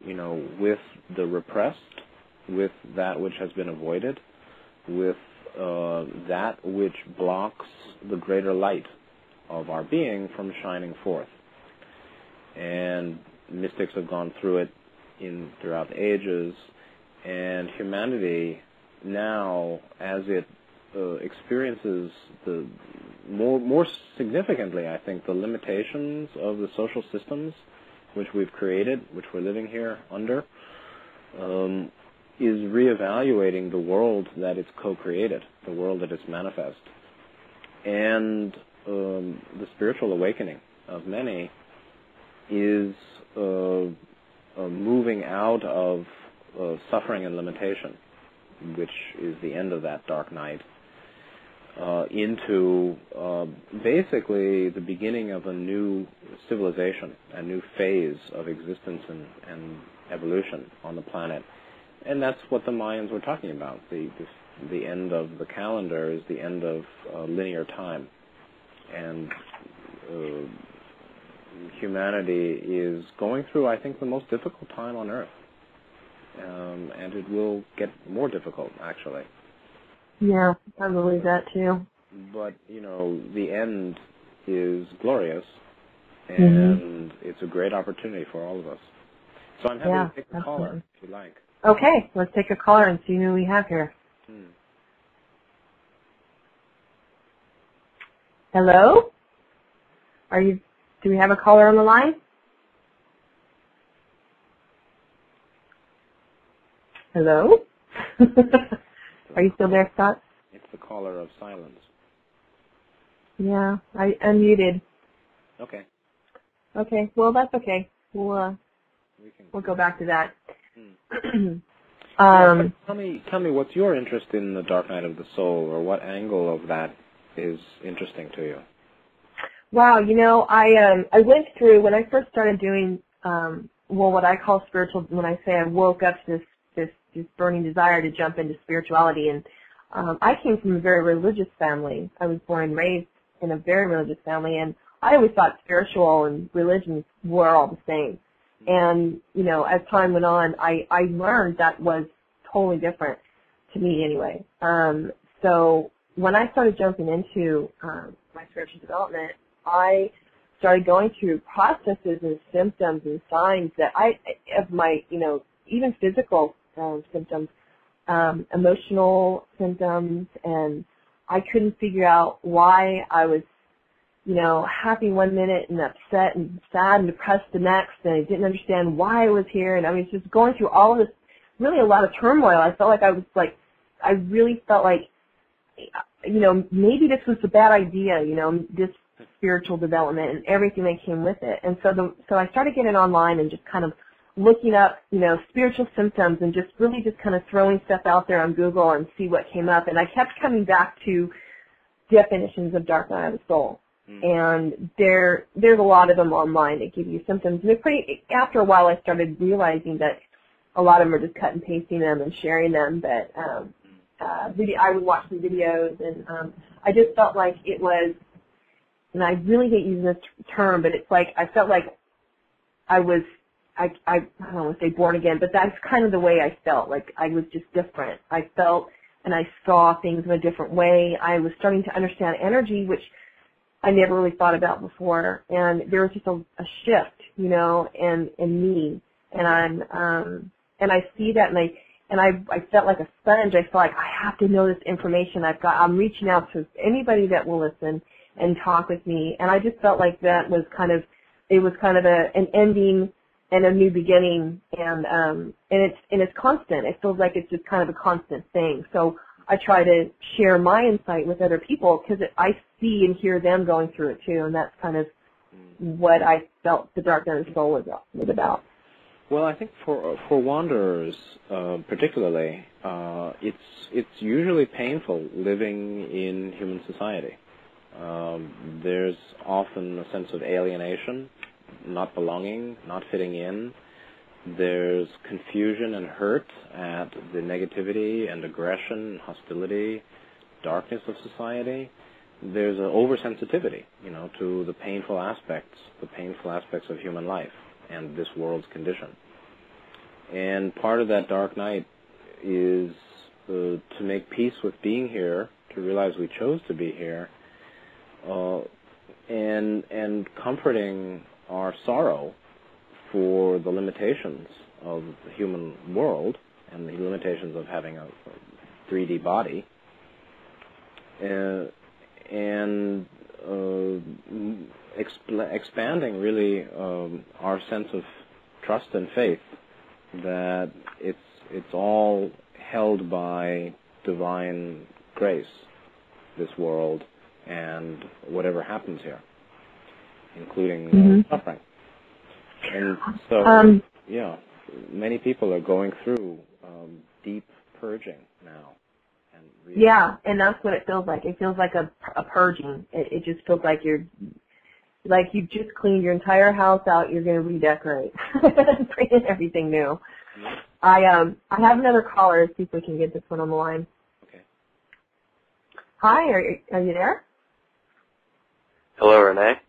with the repressed, with that which has been avoided, with that which blocks the greater light of our being from shining forth. And mystics have gone through it throughout the ages, and humanity now, as it experiences the more significantly, I think, the limitations of the social systems which we've created, which we're living here under, is reevaluating the world that it's co-created, the world that it's manifest. And the spiritual awakening of many is moving out of suffering and limitation, which is the end of that dark night, into basically the beginning of a new civilization, a new phase of existence and evolution on the planet. And that's what the Mayans were talking about. The end of the calendar is the end of linear time. And humanity is going through, I think, the most difficult time on Earth. And it will get more difficult, actually. Yeah, I believe that too. But, the end is glorious, and it's a great opportunity for all of us. So I'm happy to take the caller, if you like. Okay, let's take a caller and see who we have here. Hello? Do we have a caller on the line? Hello? Are you still there, Scott? It's the caller of silence. Yeah, I unmuted. Okay. Okay, well, that's okay. We'll go back to that. Tell me, what's your interest in the dark night of the soul, or what angle of that is interesting to you? Wow, I went through, when I first started doing, what I call spiritual, when I say I woke up to this burning desire to jump into spirituality, and I came from a very religious family. I was born and raised in a very religious family, and I always thought spiritual and religion were all the same. And, as time went on, I learned that was totally different to me anyway. So when I started jumping into my spiritual development, I started going through processes and symptoms and signs that of my, even physical symptoms, emotional symptoms, and I couldn't figure out why I was, happy one minute and upset and sad and depressed the next, and I didn't understand why I was here, and I was just going through all of this, really a lot of turmoil. I felt like I really felt like, maybe this was a bad idea, this spiritual development and everything that came with it. And so I started getting online and just kind of looking up, spiritual symptoms and just really just kind of throwing stuff out there on Google and see what came up. And I kept coming back to definitions of dark night of the soul. And there's a lot of them online that give you symptoms. And after a while, I started realizing that a lot of them are just cut and pasting them and sharing them. But I would watch the videos, and I just felt like it was, and I really hate using this term, but it's like I felt like I was, I don't want to say born again, but that's kind of the way I felt. Like I was just different. I felt and I saw things in a different way. I was starting to understand energy, which I never really thought about before, and there was just a shift, in me, and I see that, and I felt like a sponge. I felt like I have to know this information. I'm reaching out to anybody that will listen and talk with me, and I just felt like that was kind of an ending and a new beginning, and it's constant. It feels like it's just kind of a constant thing. So I try to share my insight with other people because I see and hear them going through it too, and that's kind of what I felt the dark night of the soul was about. Well, I think for wanderers, particularly, it's usually painful living in human society. There's often a sense of alienation, not belonging, not fitting in. There's confusion and hurt at the negativity and aggression, hostility, darkness of society. There's an oversensitivity, to the painful aspects of human life and this world's condition. And part of that dark night is to make peace with being here, to realize we chose to be here, and comforting our sorrow for the limitations of the human world and the limitations of having a 3D body, and expanding really our sense of trust and faith that it's all held by divine grace, this world, and whatever happens here, including suffering. And so, many people are going through deep purging now. And yeah, and that's what it feels like. It feels like a purging. It just feels like you've just cleaned your entire house out. You're going to redecorate, bring in everything new. I have another caller. Let's see if we can get this one on the line. Okay. Hi, are you there? Hello, Renee.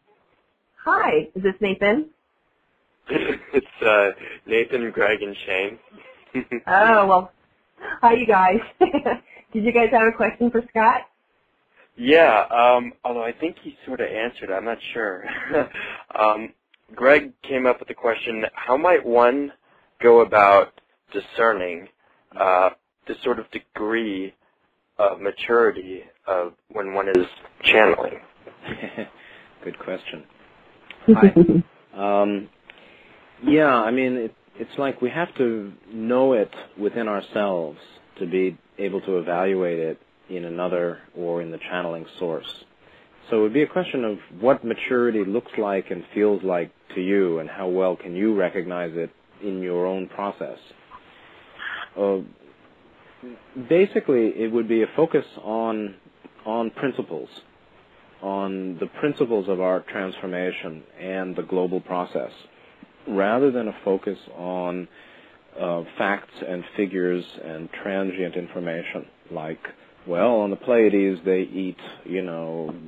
Hi, is this Nathan? It's Nathan, Greg, and Shane. Oh, well, hi, you guys. Did you guys have a question for Scott? Yeah, although I think he sort of answered, I'm not sure. Greg came up with the question, how might one go about discerning the sort of degree of maturity of when one is channeling? Good question. Hi. Yeah, I mean, it's like we have to know it within ourselves to be able to evaluate it in another or in the channeling source. So it would be a question of what maturity looks like and feels like to you, and how well can you recognize it in your own process. Basically, it would be a focus on principles, on the principles of our transformation and the global process, rather than a focus on facts and figures and transient information, like, well, on the Pleiades they eat,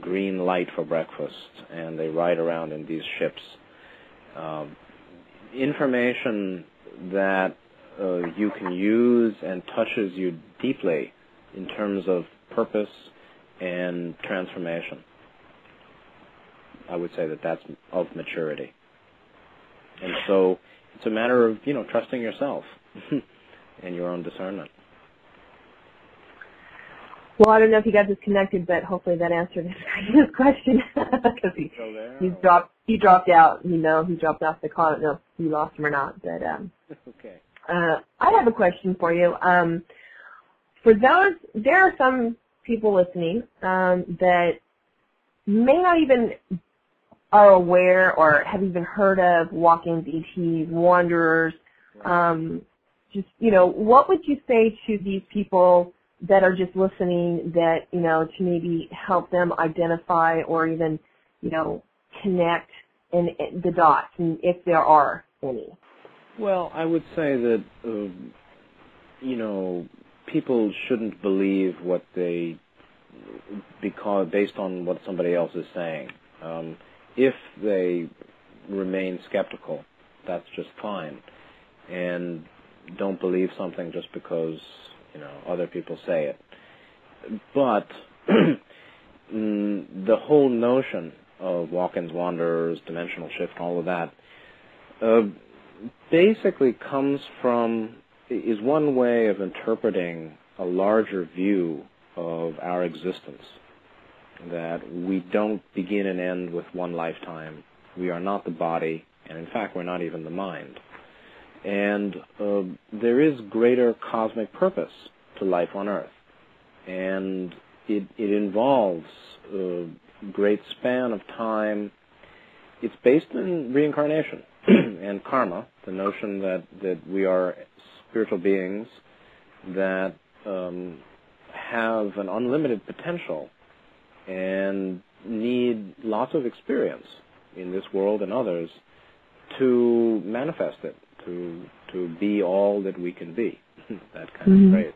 green light for breakfast, and they ride around in these ships. Information that you can use and touches you deeply in terms of purpose and transformation. I would say that that's of maturity. And so it's a matter of, trusting yourself and your own discernment. Well, I don't know if he got disconnected, but hopefully that answered his question, because he dropped out. He dropped off the call. I don't know if you lost him or not, but okay. I have a question for you. For those, there are some people listening that may not even are aware or have even heard of walk-ins, ETs, wanderers. What would you say to these people that are just listening, that, to maybe help them identify or even, connect the dots, and if there are any? Well, I would say that, people shouldn't believe what based on what somebody else is saying. If they remain skeptical, that's just fine. And don't believe something just because, other people say it. But the whole notion of walk-ins, wanderers, dimensional shift, all of that, basically is one way of interpreting a larger view of our existence, that we don't begin and end with one lifetime. We are not the body, and in fact, we're not even the mind. And there is greater cosmic purpose to life on Earth, and it involves a great span of time. It's based in reincarnation and karma, the notion that we are spiritual beings that have an unlimited potential and need lots of experience in this world and others to manifest it, to be all that we can be. That kind of phrase.